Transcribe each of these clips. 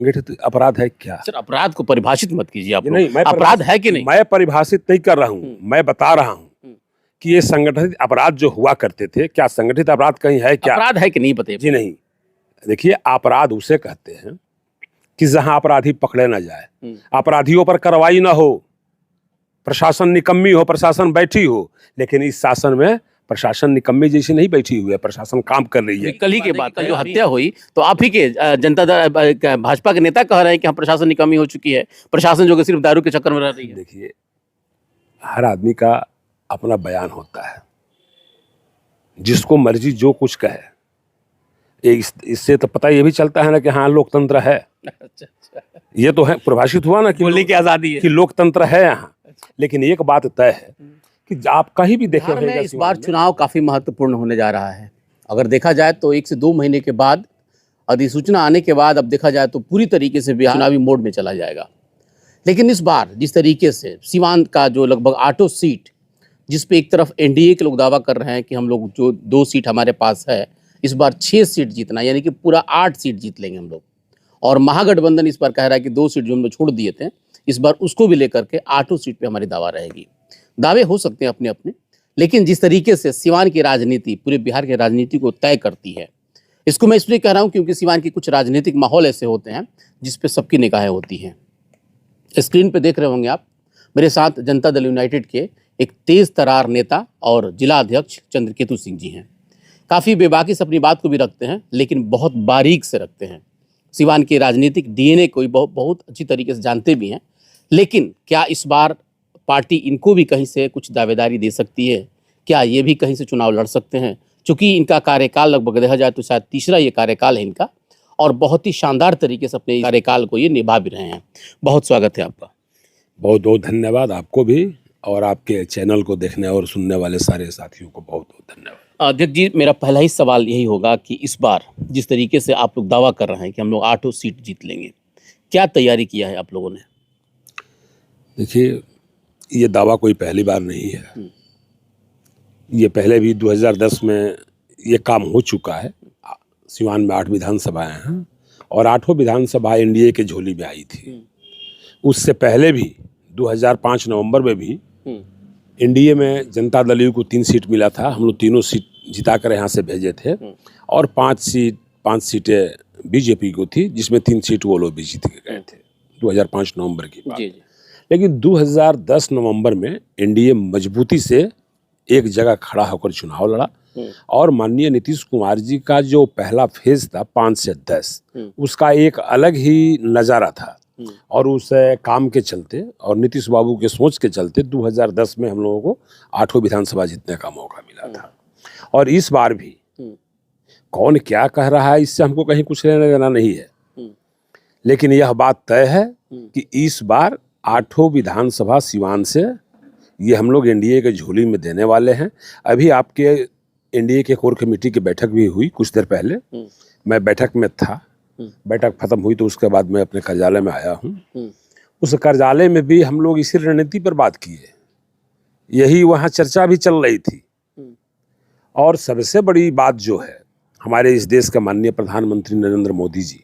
संगठित अपराध है क्या? सर अपराध को परिभाषित मत कीजिए आप नहीं, लोग। अपराध है कि नहीं? मैं परिभाषित नहीं कर रहा हूँ, मैं बता रहा हूँ कि ये संगठित अपराध जो हुआ करते थे, क्या संगठित अपराध कहीं है क्या? अपराध है कि नहीं बताइए। जी नहीं, देखिए अपराध उसे कहते हैं कि जहां अपराधी पकड़े ना जाए, अपराधियों पर कार्रवाई ना हो, प्रशासन निकम्मी हो, प्रशासन बैठी हो, लेकिन इस शासन में प्रशासन निकम्मी जैसी नहीं बैठी हुई है, प्रशासन काम कर रही है। कल ही के बाद जो हत्या हुई तो आप ही के जनता दल भाजपा के नेता कह रहे हैं कि हम प्रशासन निकम्मी हो चुकी है, प्रशासन जो कि सिर्फ दारू के चक्कर में रह रही है। देखिए, हर आदमी का अपना बयान होता है, जिसको मर्जी जो कुछ कहे। इससे तो पता ये भी चलता है ना कि हाँ लोकतंत्र है। ये तो है, प्रभाषित हुआ ना कि बोलने की आजादी है, कि लोकतंत्र है यहाँ। लेकिन एक बात तय है कि आप कहीं भी देखे रहेगा, इस बार चुनाव काफी महत्वपूर्ण होने जा रहा है। अगर देखा जाए तो 1 से 2 महीने के बाद अधिसूचना आने के बाद अब देखा जाए तो पूरी तरीके से बिहार चुनावी मोड में चला जाएगा। लेकिन इस बार जिस तरीके से सीवान का जो लगभग 8 सीट, जिस पे एक तरफ एनडीए के लोग दावा कर रहे हैं कि हम लोग जो 2 सीट हमारे पास है, इस बार 6 सीट जीतना, यानी कि पूरा 8 सीट जीत लेंगे हम लोग। और महागठबंधन इस बार कह रहा है कि 2 सीट जो हम लोग छोड़ दिए थे, इस बार उसको भी लेकर के 8 सीट पे हमारी दावा रहेगी। दावे हो सकते हैं अपने अपने, लेकिन जिस तरीके से सीवान की राजनीति पूरे बिहार की राजनीति को तय करती है, इसको मैं इसलिए कह रहा हूं क्योंकि सीवान के कुछ राजनीतिक माहौल ऐसे होते हैं जिस पे सबकी निगाहें होती हैं। स्क्रीन पे देख रहे होंगे आप, मेरे साथ जनता दल यूनाइटेड के एक तेज तरार नेता और जिला अध्यक्ष चंद्रकेतु सिंह जी हैं। काफ़ी बेबाकी से अपनी बात को भी रखते हैं, लेकिन बहुत बारीक से रखते हैं। सीवान के राजनीतिक डीएनए को बहुत अच्छी तरीके से जानते भी हैं। लेकिन क्या इस बार पार्टी इनको भी कहीं से कुछ दावेदारी दे सकती है? क्या ये भी कहीं से चुनाव लड़ सकते हैं? चूँकि इनका कार्यकाल लगभग देखा जाए तो शायद तीसरा ये कार्यकाल है इनका, और बहुत ही शानदार तरीके से अपने कार्यकाल को ये निभा भी रहे हैं। बहुत स्वागत है आपका। बहुत बहुत धन्यवाद आपको भी, और आपके चैनल को देखने और सुनने वाले सारे साथियों को बहुत बहुत धन्यवाद। अध्यक्ष जी, मेरा पहला ही सवाल यही होगा कि इस बार जिस तरीके से आप लोग दावा कर रहे हैं कि हम लोग 8 सीट जीत लेंगे, क्या तैयारी किया है आप लोगों ने? देखिए, ये दावा कोई पहली बार नहीं है। ये पहले भी 2010 में ये काम हो चुका है। सीवान में 8 विधानसभाएं हैं और 8 विधानसभा एनडीए के झोली में आई थी। उससे पहले भी 2005 नवंबर में भी एनडीए में जनता दल यू को 3 सीट मिला था। हम लोग तीनों सीट जिताकर यहाँ से भेजे थे, और 5 सीटें बीजेपी को थी, जिसमें 3 सीट वो लोग भी जीत के गए थे 2005 नवंबर की बात। लेकिन 2010 नवंबर में एनडीए मजबूती से एक जगह खड़ा होकर चुनाव लड़ा, और माननीय नीतीश कुमार जी का जो पहला फेज था 5 से 10, उसका एक अलग ही नज़ारा था। और उस काम के चलते और नीतीश बाबू के सोच के चलते 2010 में हम लोगों को 8 विधानसभा जीतने का मौका मिला था। और इस बार भी कौन क्या कह रहा है, इससे हमको कहीं कुछ लेना देना नहीं है। लेकिन यह बात तय है कि इस बार 8 विधानसभा सीवान से ये हम लोग एनडीए के झोली में देने वाले हैं। अभी आपके एनडीए के कोर कमेटी की बैठक भी हुई कुछ देर पहले। मैं बैठक में था, बैठक खत्म हुई तो उसके बाद मैं अपने कार्यालय में आया हूँ। उस कार्यालय में भी हम लोग इसी रणनीति पर बात किए, यही वहाँ चर्चा भी चल रही थी। और सबसे बड़ी बात जो है, हमारे इस देश के माननीय प्रधानमंत्री नरेंद्र मोदी जी,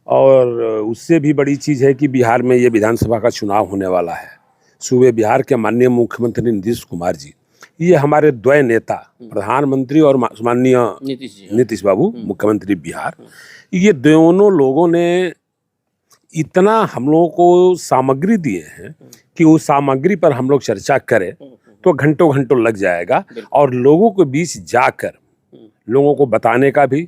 और उससे भी बड़ी चीज़ है कि बिहार में ये विधानसभा का चुनाव होने वाला है। सूबे बिहार के माननीय मुख्यमंत्री नीतीश कुमार जी, ये हमारे द्वय नेता, प्रधानमंत्री और माननीय नीतीश बाबू मुख्यमंत्री बिहार, ये दोनों लोगों ने इतना हम लोगों को सामग्री दिए हैं कि उस सामग्री पर हम लोग चर्चा करें तो घंटों घंटों लग जाएगा। और लोगों के बीच जाकर लोगों को बताने का भी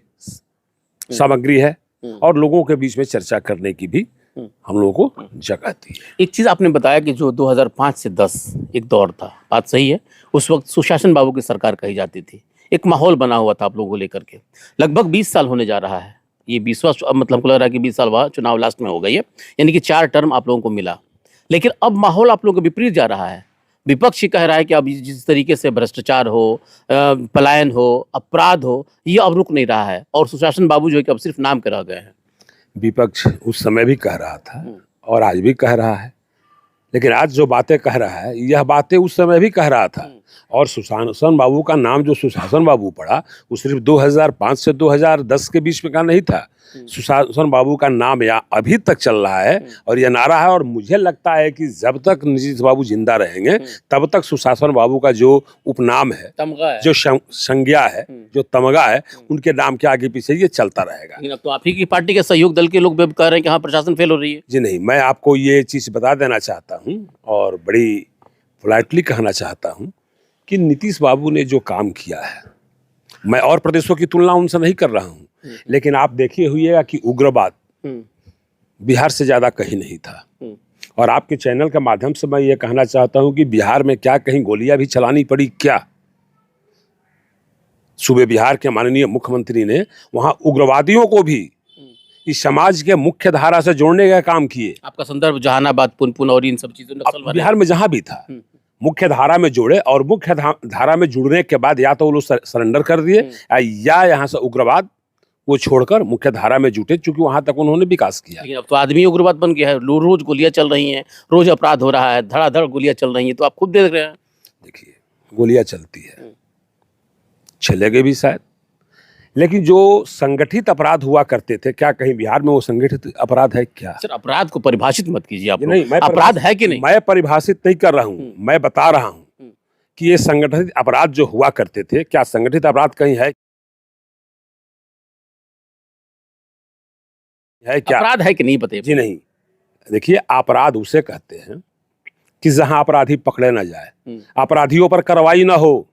सामग्री है, और लोगों के बीच में चर्चा करने की भी हम लोगों को जगह दी है। एक चीज़ आपने बताया कि जो 2005 से 10 एक दौर था, बात सही है, उस वक्त सुशासन बाबू की सरकार कही जाती थी, एक माहौल बना हुआ था आप लोगों को लेकर के। लगभग 20 साल होने जा रहा है, ये 20वां, मतलब हमको लग रहा है कि 20 साल बाद चुनाव लास्ट में हो गई है, यानी कि 4 टर्म आप लोगों को मिला। लेकिन अब माहौल आप लोगों को विपरीत जा रहा है। विपक्ष कह रहा है कि अब जिस तरीके से भ्रष्टाचार हो, पलायन हो, अपराध हो, ये अब रुक नहीं रहा है, और सुशासन बाबू जो है कि अब सिर्फ नाम के रह गए हैं। विपक्ष उस समय भी कह रहा था और आज भी कह रहा है, लेकिन आज जो बातें कह रहा है, यह बातें उस समय भी कह रहा था। और सुशासन बाबू का नाम जो सुशासन बाबू पड़ा, वो सिर्फ 2005 से 2010 के बीच में का नहीं था, सुशासन बाबू का नाम यहाँ अभी तक चल रहा है और ये नारा है। और मुझे लगता है कि जब तक नीतीश बाबू जिंदा रहेंगे तब तक सुशासन बाबू का जो उपनाम है, तमगा है, जो संज्ञा है, जो तमगा है, उनके नाम के आगे पीछे ये चलता रहेगा। लेकिन अब तो आप ही की पार्टी के सहयोग दल के लोग भी कह रहे हैं कि हाँ प्रशासन फेल हो रही है। जी नहीं, मैं आपको ये चीज़ बता देना चाहता हूँ और बड़ी पोलाइटली कहना चाहता हूँ कि नीतीश बाबू ने जो काम किया है, मैं और प्रदेशों की तुलना उनसे नहीं कर रहा हूँ, लेकिन आप देखिए हुईगा कि उग्रवाद बिहार से ज़्यादा कहीं नहीं था। और आपके चैनल के माध्यम से मैं ये कहना चाहता हूँ कि बिहार में क्या कहीं गोलियां भी चलानी पड़ी क्या? सूबे बिहार के माननीय मुख्यमंत्री ने वहाँ उग्रवादियों को भी इस समाज के मुख्य धारा से जोड़ने का काम किए। आपका संदर्भ जहानाबाद, पुनपुन और इन सब चीजों नक्सल वाले बिहार में जहाँ भी था मुख्य धारा में जोड़े और मुख्य धारा में जुड़ने के बाद या तो वो लोग सरेंडर कर दिए या यहाँ से उग्रवाद वो छोड़कर मुख्य धारा में जुटे, चूंकि वहां तक उन्होंने विकास किया। लेकिन अब तो आदमी उग्रवाद बन गया है, रोज गोलियां चल रही हैं, रोज अपराध हो रहा है, धड़ाधड़ गोलियां चल रही हैं, तो आप खुद देख रहे हैं। देखिए गोलियां चलती है, चलेगी भी शायद, लेकिन जो संगठित अपराध हुआ करते थे, क्या कहीं बिहार में वो संगठित अपराध है क्या? सर अपराध को परिभाषित मत कीजिए आप। नहीं, मैं अपराध है कि नहीं? मैं परिभाषित नहीं कर रहा हूँ, मैं बता रहा हूँ कि ये संगठित अपराध जो हुआ करते थे, क्या संगठित अपराध कहीं है क्या? अपराध है कि नहीं बताइए। जी नहीं, देखिए अपराध उसे कहते हैं कि जहां अपराधी पकड़े ना जाए, अपराधियों पर कार्रवाई ना हो,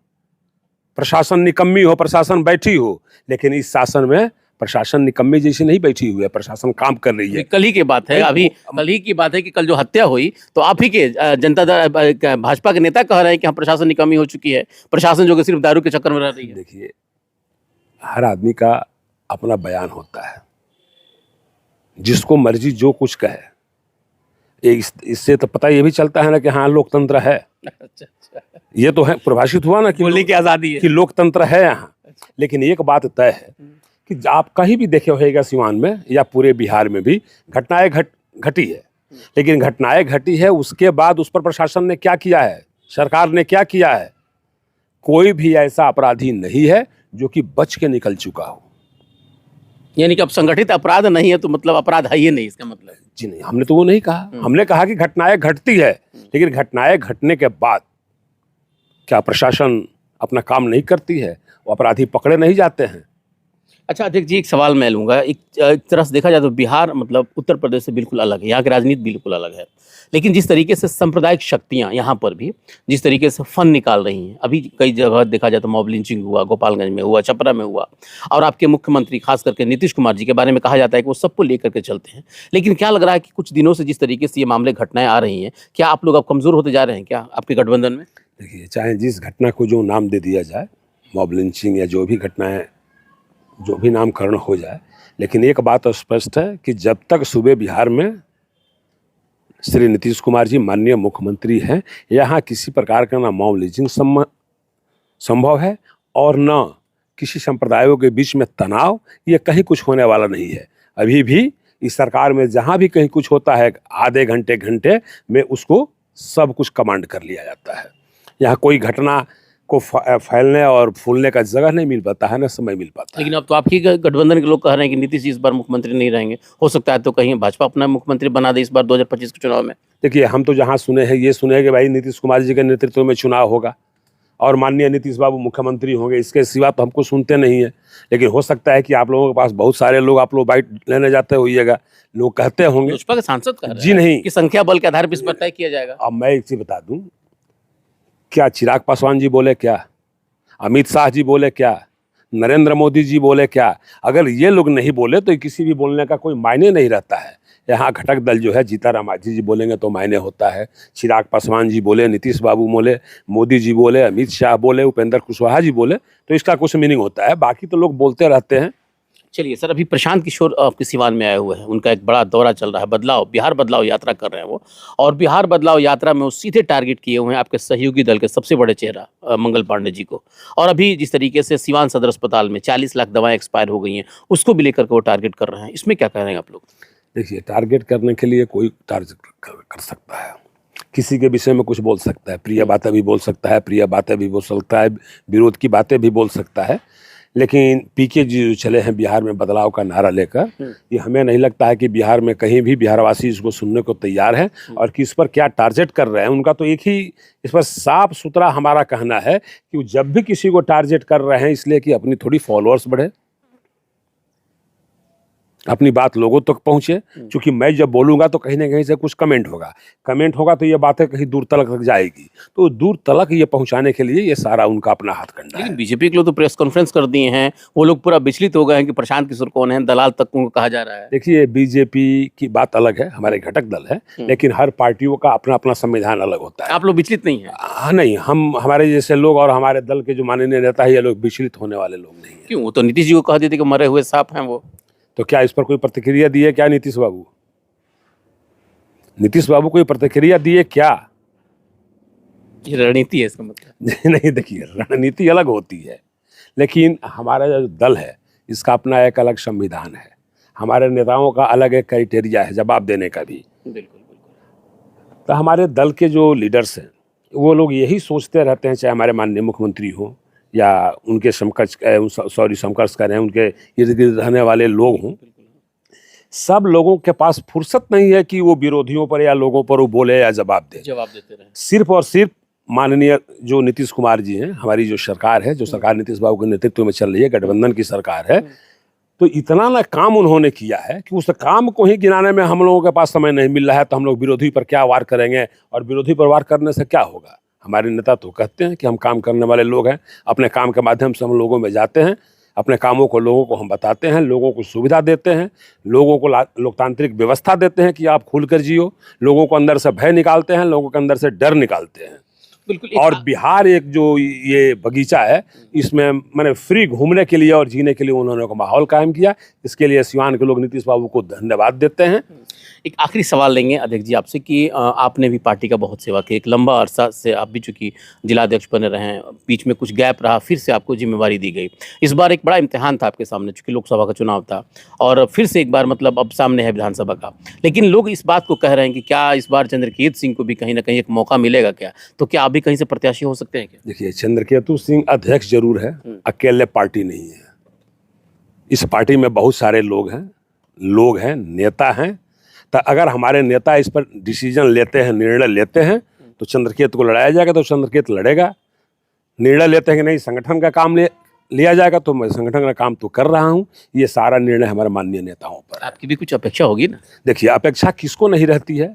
प्रशासन निकम्मी हो, प्रशासन बैठी हो। लेकिन इस शासन में प्रशासन निकम्मी जैसी नहीं बैठी हुई है, प्रशासन काम कर रही है। कल ही की बात है, अभी कल ही की बात है कि कल जो हत्या हुई तो आप ही के जनता दल भाजपा के नेता कह रहे हैं कि हम प्रशासन निकम्मी हो चुकी है, प्रशासन जो कि सिर्फ दारू के चक्कर में रह रही है। देखिए हर आदमी का अपना बयान होता है, जिसको मर्जी जो कुछ कहे। इससे तो पता ये भी चलता है ना कि हाँ लोकतंत्र है। अच्छा, ये तो है, परिभाषित हुआ ना कि बोलने की आजादी है, कि लोकतंत्र है यहाँ। लेकिन एक बात तय है कि आप कहीं भी देखे होगा सिवान में या पूरे बिहार में भी घटनाएं घटी है, लेकिन घटनाएं घटी है उसके बाद उस पर प्रशासन ने क्या किया है, सरकार ने क्या किया है? कोई भी ऐसा अपराधी नहीं है जो कि बच के निकल चुका हो। यानी कि अब संगठित अपराध नहीं है तो मतलब अपराध है ही नहीं, इसका मतलब? जी नहीं, हमने तो वो नहीं कहा। हमने कहा कि घटनाएं घटती है, लेकिन घटनाएं घटने के बाद क्या प्रशासन अपना काम नहीं करती है? वो अपराधी पकड़े नहीं जाते हैं? अच्छा अध्यक्ष जी, एक सवाल मैं लूँगा। एक तरह से देखा जाए तो बिहार मतलब उत्तर प्रदेश से बिल्कुल अलग है, यहाँ की राजनीति बिल्कुल अलग है। लेकिन जिस तरीके से सांप्रदायिक शक्तियाँ यहाँ पर भी जिस तरीके से फन निकाल रही हैं, अभी कई जगह देखा जाए तो मॉब लिंचिंग हुआ, गोपालगंज में हुआ, छपरा में हुआ, और आपके मुख्यमंत्री खास करके नीतीश कुमार जी के बारे में कहा जाता है कि वो सबको लेकर के चलते हैं। लेकिन क्या लग रहा है कि कुछ दिनों से जिस तरीके से ये मामले घटनाएं आ रही हैं, क्या आप लोग अब कमज़ोर होते जा रहे हैं क्या आपके गठबंधन में? देखिए चाहे जिस घटना को जो नाम दे दिया जाए, मॉब लिंचिंग या जो भी घटनाएं, जो भी नामकरण हो जाए, लेकिन एक बात स्पष्ट है कि जब तक सूबे बिहार में श्री नीतीश कुमार जी माननीय मुख्यमंत्री हैं, यहाँ किसी प्रकार का ना मॉब लिंचिंग संभव है और न किसी संप्रदायों के बीच में तनाव, ये कहीं कुछ होने वाला नहीं है। अभी भी इस सरकार में जहाँ भी कहीं कुछ होता है, आधे घंटे में उसको सब कुछ कमांड कर लिया जाता है। यहाँ कोई घटना को फैलने और फूलने का जगह नहीं मिल पाता है, ना समय मिल पाता है। लेकिन अब तो आपकी गठबंधन के लोग कह रहे हैं कि नीतीश जी इस बार मुख्यमंत्री नहीं रहेंगे, हो सकता है तो कहीं भाजपा अपना मुख्यमंत्री बना दे इस बार 2025 के चुनाव में। देखिए हम तो जहाँ सुने हैं, ये सुने हैं कि भाई नीतीश कुमार जी के नेतृत्व में चुनाव होगा और माननीय नीतीश बाबू मुख्यमंत्री होंगे, इसके सिवा तो हमको सुनते नहीं है। लेकिन हो सकता है कि आप लोगों के पास बहुत सारे लोग, आप लोग बाइट लेने जाते होइएगा, लोग कहते होंगे। भाजपा के सांसद कह रहे हैं जी नहीं, कि संख्या बल के आधार पर इस पर तय किया जाएगा। अब मैं एक चीज बता दूं, क्या चिराग पासवान जी बोले क्या, अमित शाह जी बोले क्या, नरेंद्र मोदी जी बोले क्या, अगर ये लोग नहीं बोले तो किसी भी बोलने का कोई मायने नहीं रहता है। यहाँ घटक दल जो है, जीताराम मांझी जी बोलेंगे तो मायने होता है, चिराग पासवान जी बोले, नीतीश बाबू बोले, मोदी जी बोले, अमित शाह बोले, उपेंद्र कुशवाहा जी बोले, तो इसका कुछ मीनिंग होता है। बाकी तो लोग बोलते रहते हैं। चलिए सर, अभी प्रशांत किशोर आपके सिवान में आए हुए हैं, उनका एक बड़ा दौरा चल रहा है, बदलाव बिहार बदलाव यात्रा कर रहे हैं वो, और बिहार बदलाव यात्रा में वो सीधे टारगेट किए हुए हैं आपके सहयोगी दल के सबसे बड़े चेहरा मंगल पांडे जी को। और अभी जिस तरीके से सिवान सदर अस्पताल में 40 लाख दवाएं एक्सपायर हो गई हैं, उसको भी लेकर के वो टारगेट कर रहे हैं, इसमें क्या कह रहे हैं आप लोग? देखिए टारगेट करने के लिए कोई टारगेट कर सकता है, किसी के विषय में कुछ बोल सकता है, प्रिय बातें भी बोल सकता है, प्रिय बातें भी बोल सकता है, विरोध की बातें भी बोल सकता है, लेकिन पीके जी जो चले हैं बिहार में बदलाव का नारा लेकर, ये हमें नहीं लगता है कि बिहार में कहीं भी बिहारवासी इसको सुनने को तैयार है। और किस पर क्या टारगेट कर रहे हैं उनका तो एक ही इस पर साफ सुथरा हमारा कहना है कि वो जब भी किसी को टारगेट कर रहे हैं इसलिए कि अपनी थोड़ी फॉलोअर्स बढ़े, अपनी बात लोगों तक पहुंचे। क्योंकि मैं जब बोलूंगा तो कहीं ना कहीं से कुछ कमेंट होगा तो ये बातें कहीं दूर तक जाएगी, तो दूर तक ये पहुंचाने के लिए ये सारा उनका अपना हथकंडा है। लेकिन बीजेपी के लोग तो प्रेस कॉन्फ्रेंस कर दिए हैं, वो लोग पूरा विचलित हो गए हैं कि प्रशांत किशोर कौन है, दलाल तक उनको कहा जा रहा है। देखिए बीजेपी की बात अलग है, हमारे घटक दल है, लेकिन हर पार्टियों का अपना अपना संविधान अलग होता है। आप लोग विचलित नहीं है? हाँ नहीं, हम हमारे जैसे लोग और हमारे दल के जो माननीय नेता है ये लोग विचलित होने वाले लोग नहीं है। क्यों? वो तो नीतीश जी को कह देते कि मरे हुए सांप हैं वो। तो क्या इस पर कोई प्रतिक्रिया दी है क्या नीतीश बाबू? नीतीश बाबू कोई प्रतिक्रिया दी है क्या? ये रणनीति है इसका मतलब? नहीं देखिए, रणनीति अलग होती है, लेकिन हमारा जो दल है इसका अपना एक अलग संविधान है, हमारे नेताओं का अलग एक क्राइटेरिया है जवाब देने का भी। बिल्कुल। तो हमारे दल के जो लीडर्स हैं वो लोग यही सोचते रहते हैं, चाहे हमारे माननीय मुख्यमंत्री हो या उनके समकक्ष करें, उनके इर्द गिर्द रहने वाले लोग हों, सब लोगों के पास फुर्सत नहीं है कि वो विरोधियों पर या लोगों पर वो बोले या जवाब देते रहे। सिर्फ और सिर्फ माननीय जो नीतीश कुमार जी हैं, हमारी जो सरकार है, जो सरकार नीतीश बाबू के नेतृत्व में चल रही है, गठबंधन की सरकार है, तो इतना ना काम उन्होंने किया है कि उस काम को ही गिनाने में हम लोगों के पास समय नहीं मिल रहा है। तो हम लोग विरोधी पर क्या वार करेंगे, और विरोधी पर वार करने से क्या होगा? हमारे नेता तो कहते हैं कि हम काम करने वाले लोग हैं, अपने काम के माध्यम से हम लोगों में जाते हैं, अपने कामों को लोगों को हम बताते हैं, लोगों को सुविधा देते हैं, लोगों को लोकतांत्रिक व्यवस्था देते हैं कि आप खुलकर जियो, लोगों को अंदर से भय निकालते हैं, लोगों के अंदर से डर निकालते हैं। बिल्कुल। और बिहार एक जो ये बगीचा है, इसमें मैंने फ्री घूमने के लिए और जीने के लिए उन्होंने एक माहौल कायम किया। इसके लिए सिवान के लोग नीतीश बाबू को धन्यवाद देते हैं। एक आखिरी सवाल लेंगे अध्यक्ष जी आपसे कि आपने भी पार्टी का बहुत सेवा की, एक लंबा अरसा से आप भी चूंकि जिलाध्यक्ष बने रहे हैं, बीच में कुछ गैप रहा, फिर से आपको जिम्मेवारी दी गई। इस बार एक बड़ा इम्तिहान था आपके सामने, चूंकि लोकसभा का चुनाव था और फिर से एक बार मतलब अब सामने है विधानसभा का। लेकिन लोग इस बात को कह रहे हैं कि क्या इस बार चंद्रकेतु सिंह को भी कहीं ना कहीं एक मौका मिलेगा क्या? तो क्या आप भी कहीं से प्रत्याशी हो सकते हैं क्या? देखिए, चंद्रकेतु सिंह अध्यक्ष जरूर है, अकेले पार्टी नहीं है। इस पार्टी में बहुत सारे लोग हैं, नेता हैं। तो अगर हमारे नेता इस पर डिसीजन लेते हैं, निर्णय लेते हैं, तो चंद्रकेतु को लड़ाया जाएगा तो चंद्रकेतु लड़ेगा। निर्णय लेते हैं कि नहीं संगठन का काम लिया जाएगा, तो मैं संगठन का काम तो कर रहा हूं। ये सारा निर्णय हमारे माननीय नेताओं पर। आपकी भी कुछ अपेक्षा होगी ना? देखिए, अपेक्षा किसको नहीं रहती है,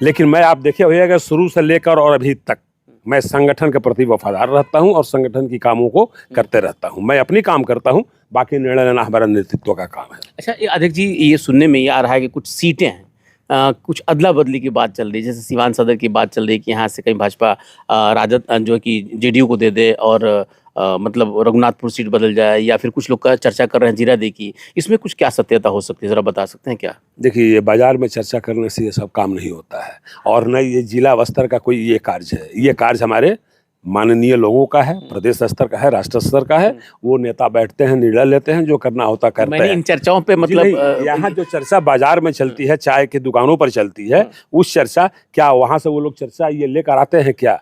लेकिन मैं आप देखे होइएगा शुरू से लेकर और अभी तक मैं संगठन के प्रति वफादार रहता हूं और संगठन की कामों को करते रहता हूं। मैं अपनी काम करता हूं, बाकी निर्णय लेना हमारा नेतृत्व का काम है। अच्छा अध्यक्ष जी, ये सुनने में ये आ रहा है कि कुछ सीटें हैं, कुछ अदला बदली की बात चल रही है, जैसे सिवान सदर की बात चल रही है कि यहाँ से कहीं भाजपा राजद जो है कि जेडीयू को दे दे और मतलब रघुनाथपुर सीट बदल जाए, या फिर कुछ लोग का चर्चा कर रहे हैं जीरादेई की। इसमें कुछ क्या सत्यता हो सकती है, ज़रा बता सकते हैं क्या? देखिए, ये बाजार में चर्चा करने से ये सब काम नहीं होता है, और न ये जिला स्तर का कोई ये कार्य है। ये कार्य हमारे माननीय लोगों का है, प्रदेश स्तर का है, राष्ट्र स्तर का है। वो नेता बैठते हैं, निर्णय लेते हैं, जो करना होता करते हैं। इन चर्चाओं पे मतलब यहाँ जो चर्चा बाजार में चलती है, चाय की दुकानों पर चलती है, उस चर्चा क्या वहाँ से वो लोग चर्चा ये लेकर आते हैं क्या?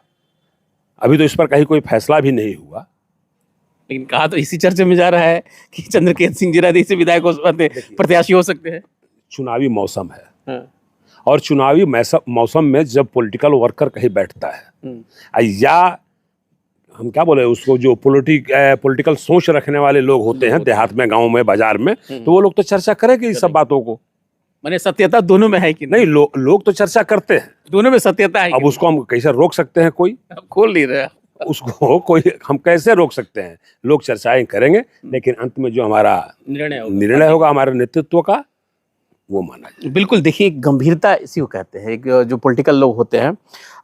अभी तो इस पर कहीं कोई फैसला भी नहीं हुआ। लेकिन कहा तो इसी चर्चे में जा रहा है कि चंद्रकेतु सिंह जीरादेई से विधायक प्रत्याशी हो सकते हैं। चुनावी मौसम है, और चुनावी मौसम में जब पॉलिटिकल वर्कर कहीं बैठता है, या हम क्या बोले उसको, जो पॉलिटिकल सोच रखने वाले लोग होते हैं देहात में, गाँव में, बाजार में, तो वो लोग तो चर्चा करेंगे इस सब बातों को। मैंने सत्यता दोनों में है कि नहीं? लोग तो चर्चा करते हैं, दोनों में सत्यता है। अब उसको हम कैसे रोक सकते हैं? कोई खोल नहीं रहा उसको, कोई हम कैसे रोक सकते हैं? लोग चर्चाएं करेंगे, लेकिन अंत में जो हमारा निर्णय होगा हमारे नेतृत्व का, वो माना जाए। बिल्कुल। देखिए, गंभीरता इसी को कहते हैं। जो पॉलिटिकल लोग होते हैं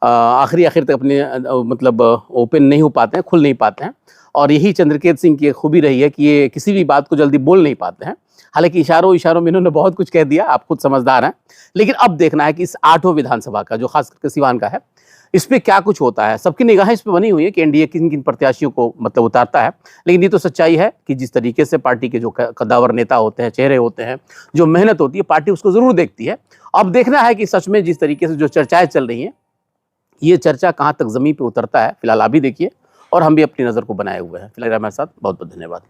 आखिर तक अपने मतलब ओपन नहीं हो पाते हैं, खुल नहीं पाते हैं, और यही चंद्रकेतु सिंह की खूबी रही है कि ये किसी भी बात को जल्दी बोल नहीं पाते हैं। हालांकि इशारों में इन्होंने बहुत कुछ कह दिया, आप खुद समझदार हैं। लेकिन अब देखना है कि इस 8वें विधानसभा का, जो खास करके सिवान का है, इस पे क्या कुछ होता है। सबकी निगाहें इस पे बनी हुई है कि एनडीए किन किन प्रत्याशियों को मतलब उतारता है। लेकिन ये तो सच्चाई है कि जिस तरीके से पार्टी के जो कद्दावर नेता होते हैं, चेहरे होते हैं, जो मेहनत होती है, पार्टी उसको जरूर देखती है। अब देखना है कि सच में जिस तरीके से जो चर्चाएं चल रही हैं, ये चर्चा कहाँ तक जमीन पे उतरता है। फिलहाल आप भी देखिए और हम भी अपनी नज़र को बनाए हुए हैं। फिलहाल हमारे साथ बहुत बहुत धन्यवाद।